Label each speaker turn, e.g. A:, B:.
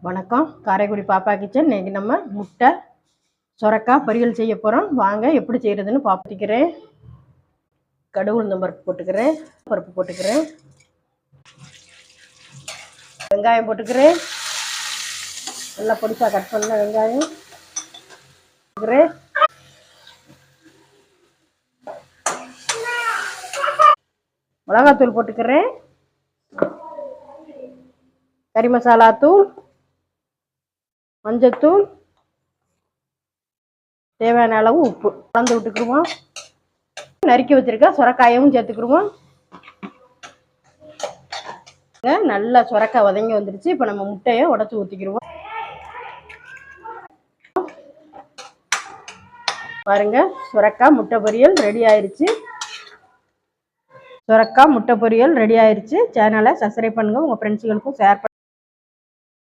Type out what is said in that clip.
A: வணக்கம். காரைக்குடி பாப்பா கிச்சன். இன்றைக்கி நம்ம முட்டை சொரக்காய் பொரியல் செய்ய போகிறோம். வாங்க எப்படி செய்கிறதுன்னு பார்த்துக்கிறேன். கடுகு உளுந்தம் பருப்பு போட்டுக்கிறேன். வெங்காயம் போட்டுக்கிறேன். நல்லா பொடிசாக கட் பண்ண வெங்காயம் போட்டுக்கிறேன். மிளகாத்தூள் போட்டுக்கிறேன். கறி மசாலா தூள், மஞ்சத்தூள், தேவையான அளவு உப்பு கலந்து விட்டுக்குருவோம். நறுக்கி வச்சிருக்க சொரக்காயும் சேர்த்துக்குருவோம். நல்லா சொரக்காய் வதங்கி வந்துருச்சு. இப்போ நம்ம முட்டையை உடச்சி ஊற்றிக்கிடுவோம். பாருங்க, சொரக்காய் முட்டை பொரியல் ரெடி ஆயிடுச்சு. சொரக்காய் முட்டை பொரியல் ரெடி ஆயிடுச்சு. சேனலை சப்ஸ்கிரைப் பண்ணுங்க, உங்கள் ஃப்ரெண்ட்ஸுகளுக்கும் ஷேர் பண்ணுங்க.